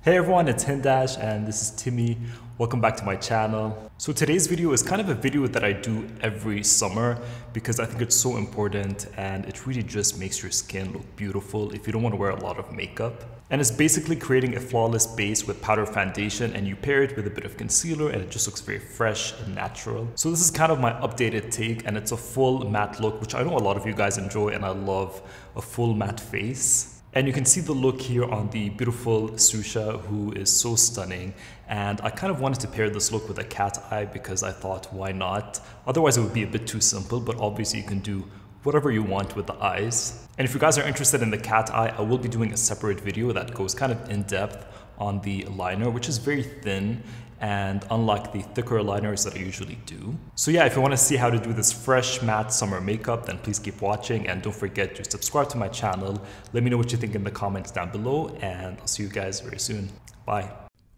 Hey everyone, it's Hindash and this is Timmy. Welcome back to my channel. So today's video is kind of a video that I do every summer because I think it's so important and it really just makes your skin look beautiful if you don't want to wear a lot of makeup. And it's basically creating a flawless base with powder foundation and you pair it with a bit of concealer and it just looks very fresh and natural. So this is kind of my updated take and it's a full matte look, which I know a lot of you guys enjoy and I love a full matte face. And you can see the look here on the beautiful Susha, who is so stunning. And I kind of wanted to pair this look with a cat eye because I thought, why not? Otherwise it would be a bit too simple, but obviously you can do whatever you want with the eyes. And if you guys are interested in the cat eye, I will be doing a separate video that goes kind of in depth on the liner, which is very thin and unlike the thicker liners that I usually do. So yeah, if you want to see how to do this fresh matte summer makeup, then please keep watching and don't forget to subscribe to my channel. Let me know what you think in the comments down below and I'll see you guys very soon. Bye.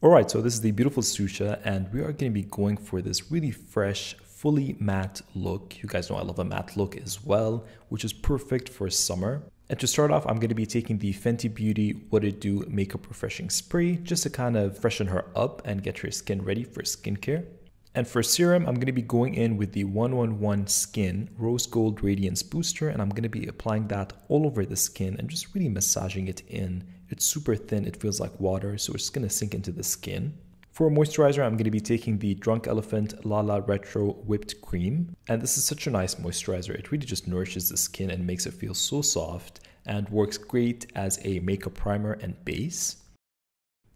Alright, so this is the beautiful Susha and we are going to be going for this really fresh, fully matte look. You guys know I love a matte look as well, which is perfect for summer. And to start off, I'm going to be taking the Fenty Beauty What It Do Makeup Refreshing Spray just to kind of freshen her up and get her skin ready for skincare. And for serum, I'm going to be going in with the 111 Skin Rose Gold Radiance Booster and I'm going to be applying that all over the skin and just really massaging it in. It's super thin, it feels like water, so it's going to sink into the skin. For moisturizer, I'm going to be taking the Drunk Elephant Lala Retro Whipped Cream. And this is such a nice moisturizer. It really just nourishes the skin and makes it feel so soft and works great as a makeup primer and base.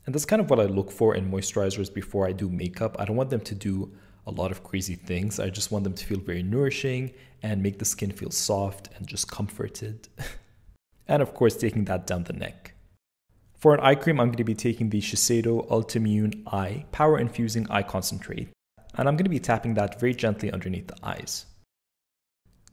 And that's kind of what I look for in moisturizers before I do makeup. I don't want them to do a lot of crazy things. I just want them to feel very nourishing and make the skin feel soft and just comforted. And of course, taking that down the neck. For an eye cream, I'm going to be taking the Shiseido Ultimune Eye Power Infusing Eye Concentrate. And I'm going to be tapping that very gently underneath the eyes.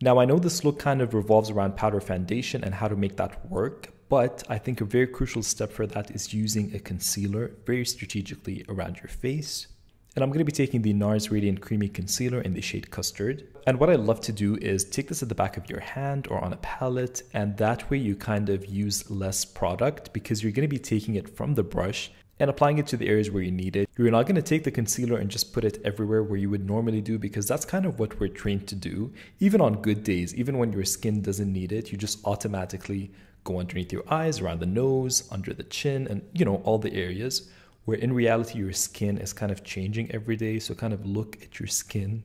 Now, I know this look kind of revolves around powder foundation and how to make that work, but I think a very crucial step for that is using a concealer very strategically around your face. And I'm going to be taking the NARS Radiant Creamy Concealer in the shade Custard. And what I love to do is take this at the back of your hand or on a palette, and that way you kind of use less product because you're going to be taking it from the brush and applying it to the areas where you need it. You're not going to take the concealer and just put it everywhere where you would normally do because that's kind of what we're trained to do. Even on good days, even when your skin doesn't need it, you just automatically go underneath your eyes, around the nose, under the chin, and all the areas. Where in reality your skin is kind of changing every day, so kind of look at your skin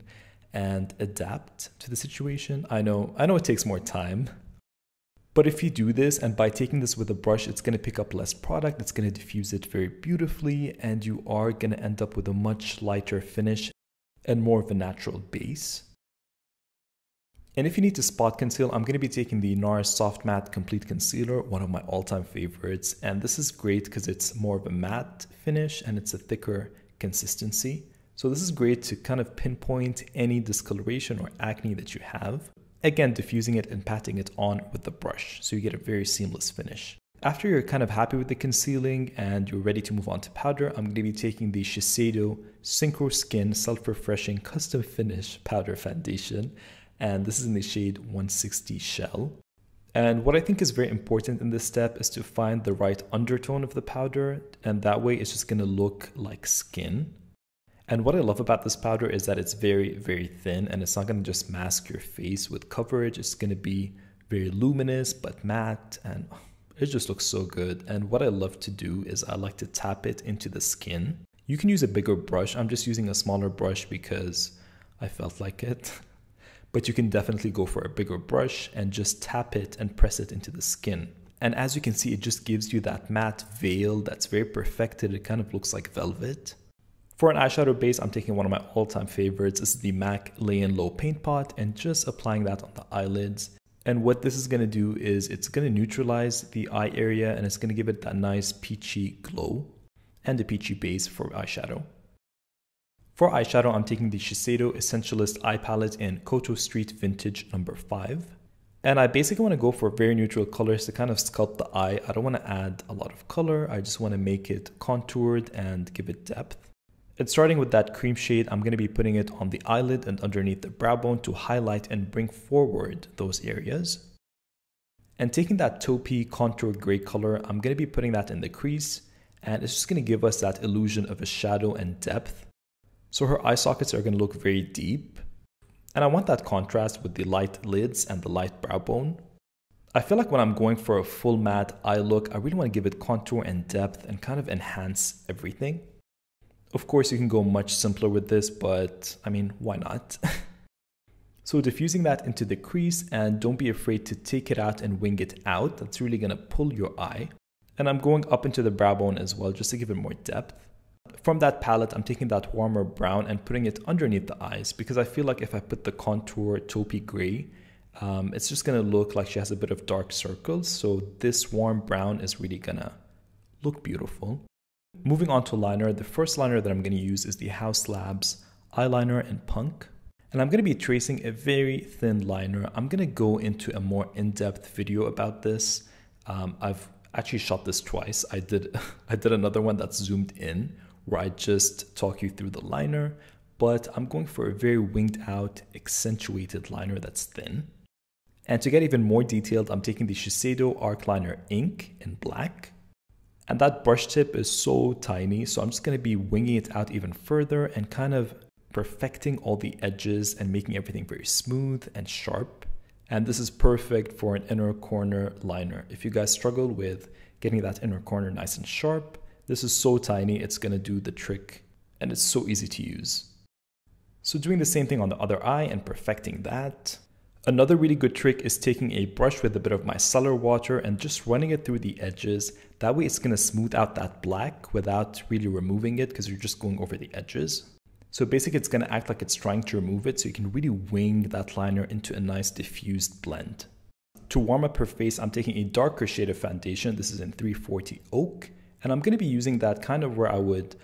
and adapt to the situation. I know it takes more time, but if you do this and by taking this with a brush, it's going to pick up less product, it's going to diffuse it very beautifully, and you are going to end up with a much lighter finish and more of a natural base. And if you need to spot conceal, I'm going to be taking the NARS Soft Matte Complete Concealer, one of my all-time favorites. And this is great because it's more of a matte finish and it's a thicker consistency. So this is great to kind of pinpoint any discoloration or acne that you have. Again, diffusing it and patting it on with the brush, so you get a very seamless finish. After you're kind of happy with the concealing and you're ready to move on to powder, I'm going to be taking the Shiseido Synchro Skin Self-Refreshing Custom Finish Powder Foundation. And this is in the shade 160 Shell. And what I think is very important in this step is to find the right undertone of the powder, and that way it's just going to look like skin. And what I love about this powder is that it's very, very thin and it's not going to just mask your face with coverage. It's going to be very luminous but matte and it just looks so good. And what I love to do is I like to tap it into the skin. You can use a bigger brush. I'm just using a smaller brush because I felt like it. But you can definitely go for a bigger brush and just tap it and press it into the skin. And as you can see, it just gives you that matte veil that's very perfected. It kind of looks like velvet. For an eyeshadow base, I'm taking one of my all-time favorites. This is the MAC Lay and Low Paint Pot and just applying that on the eyelids. And what this is going to do is it's going to neutralize the eye area and it's going to give it that nice peachy glow and a peachy base for eyeshadow. For eyeshadow, I'm taking the Shiseido Essentialist Eye Palette in Koto Street Vintage No. 5. And I basically want to go for very neutral colors to kind of sculpt the eye. I don't want to add a lot of color. I just want to make it contoured and give it depth. And starting with that cream shade, I'm going to be putting it on the eyelid and underneath the brow bone to highlight and bring forward those areas. And taking that taupey contour gray color, I'm going to be putting that in the crease and it's just going to give us that illusion of a shadow and depth. So her eye sockets are going to look very deep, and I want that contrast with the light lids and the light brow bone. I feel like when I'm going for a full matte eye look, I really want to give it contour and depth and kind of enhance everything. Of course, you can go much simpler with this, but I mean, why not? So diffusing that into the crease, and don't be afraid to take it out and wing it out. That's really going to pull your eye. And I'm going up into the brow bone as well, just to give it more depth. From that palette, I'm taking that warmer brown and putting it underneath the eyes, because I feel like if I put the contour taupey gray, it's just going to look like she has a bit of dark circles. So this warm brown is really going to look beautiful. Moving on to liner, the first liner that I'm going to use is the House Labs Eyeliner in Punk. And I'm going to be tracing a very thin liner. I'm going to go into a more in-depth video about this. I've actually shot this twice. I did another one that's zoomed in where I just talk you through the liner, but I'm going for a very winged out, accentuated liner that's thin. And to get even more detailed, I'm taking the Shiseido Arc Liner Ink in black. And that brush tip is so tiny, so I'm just going to be winging it out even further and kind of perfecting all the edges and making everything very smooth and sharp. And this is perfect for an inner corner liner. If you guys struggle with getting that inner corner nice and sharp, this is so tiny, it's going to do the trick, and it's so easy to use. So doing the same thing on the other eye and perfecting that. Another really good trick is taking a brush with a bit of micellar water and just running it through the edges. That way it's going to smooth out that black without really removing it, because you're just going over the edges. So basically it's going to act like it's trying to remove it, so you can really wing that liner into a nice diffused blend. To warm up her face, I'm taking a darker shade of foundation. This is in 340 Oak, and I'm going to be using that kind of where I would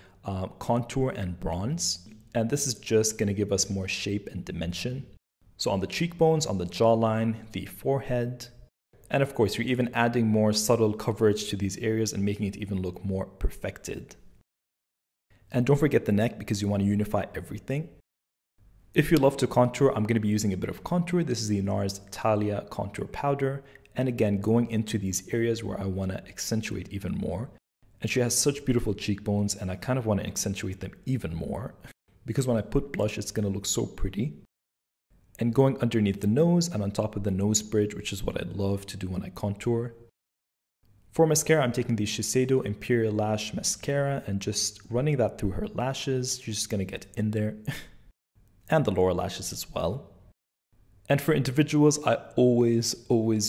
contour and bronze. And this is just going to give us more shape and dimension. So on the cheekbones, on the jawline, the forehead, and of course you're even adding more subtle coverage to these areas and making it even look more perfected. And don't forget the neck, because you want to unify everything. If you love to contour, I'm going to be using a bit of contour. This is the NARS Talia Contour Powder. And again, going into these areas where I want to accentuate even more. And she has such beautiful cheekbones, and I kind of want to accentuate them even more, because when I put blush, it's going to look so pretty. And going underneath the nose and on top of the nose bridge, which is what I love to do when I contour. For mascara, I'm taking the Shiseido Imperial Lash Mascara and just running that through her lashes. She's just going to get in there. And the lower lashes as well. And for individuals, I always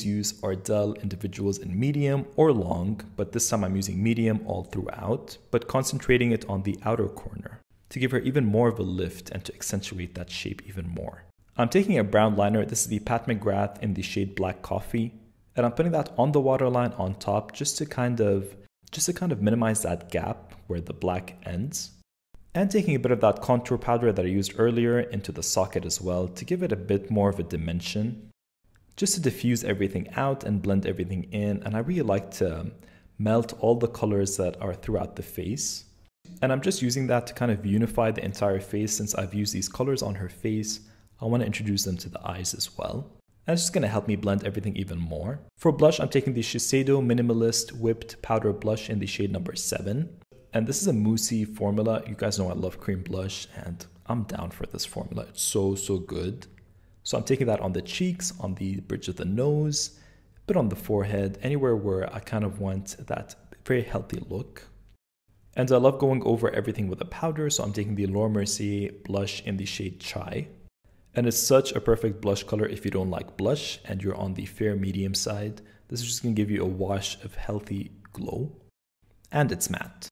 use Ardell individuals in medium or long, but this time I'm using medium all throughout, but concentrating it on the outer corner to give her even more of a lift and to accentuate that shape even more. I'm taking a brown liner. This is the Pat McGrath in the shade Black Coffee. And I'm putting that on the waterline on top just to kind of minimize that gap where the black ends. And taking a bit of that contour powder that I used earlier into the socket as well to give it a bit more of a dimension. Just to diffuse everything out and blend everything in. And I really like to melt all the colors that are throughout the face. And I'm just using that to kind of unify the entire face. Since I've used these colors on her face, I want to introduce them to the eyes as well. And it's just going to help me blend everything even more. For blush, I'm taking the Shiseido Minimalist Whipped Powder Blush in the shade number 7. And this is a moussey formula. You guys know I love cream blush, and I'm down for this formula. It's so good. So I'm taking that on the cheeks, on the bridge of the nose, a bit on the forehead, anywhere where I kind of want that very healthy look. And I love going over everything with a powder, so I'm taking the Laura Mercier blush in the shade Chai. And it's such a perfect blush color if you don't like blush and you're on the fair medium side. This is just going to give you a wash of healthy glow. And it's matte.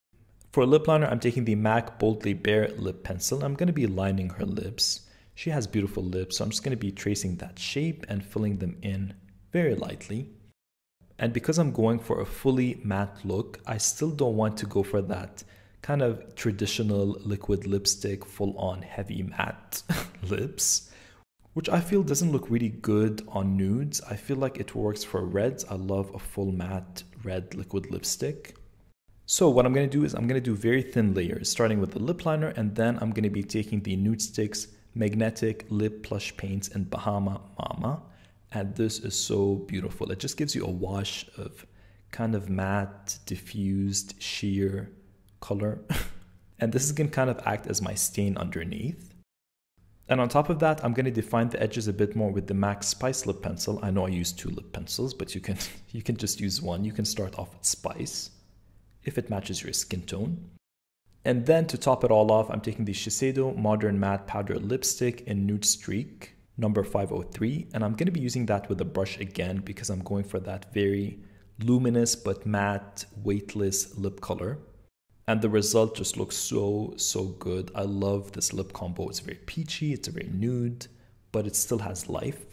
For lip liner, I'm taking the MAC Boldly Bare Lip Pencil. I'm going to be lining her lips. She has beautiful lips, so I'm just going to be tracing that shape and filling them in very lightly. And because I'm going for a fully matte look, I still don't want to go for that kind of traditional liquid lipstick, full-on heavy matte lips, which I feel doesn't look really good on nudes. I feel like it works for reds. I love a full matte red liquid lipstick. So what I'm going to do is I'm going to do very thin layers, starting with the lip liner, and then I'm going to be taking the Nude Sticks Magnetic Lip Plush Paints in Bahama Mama. And this is so beautiful. It just gives you a wash of kind of matte, diffused, sheer color. And this is going to kind of act as my stain underneath. And on top of that, I'm going to define the edges a bit more with the MAC Spice lip pencil. I know I use 2 lip pencils, but you can just use one. You can start off with Spice if it matches your skin tone. And then to top it all off, I'm taking the Shiseido Modern Matte Powder Lipstick in Nude Streak, number 503. And I'm going to be using that with a brush again because I'm going for that very luminous but matte, weightless lip color. And the result just looks so good. I love this lip combo. It's very peachy, it's very nude, but it still has life.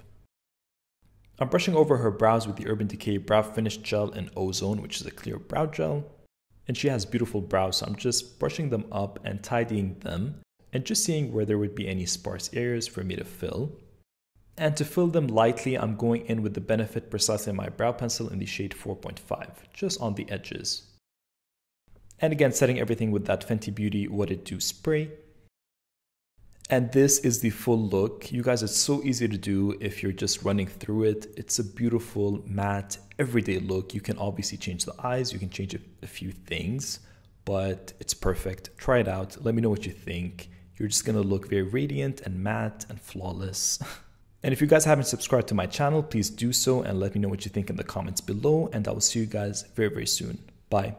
I'm brushing over her brows with the Urban Decay Brow Finish Gel in Ozone, which is a clear brow gel. And she has beautiful brows, so I'm just brushing them up and tidying them and just seeing where there would be any sparse areas for me to fill. And to fill them lightly, I'm going in with the Benefit Precisely My Brow Pencil in the shade 4.5, just on the edges. And again, setting everything with that Fenty Beauty What It Do spray. And this is the full look. You guys, it's so easy to do if you're just running through it. It's a beautiful, matte, everyday look. You can obviously change the eyes, you can change a few things, but it's perfect. Try it out. Let me know what you think. You're just gonna look very radiant and matte and flawless. And if you guys haven't subscribed to my channel, please do so and let me know what you think in the comments below. And I will see you guys very soon. Bye.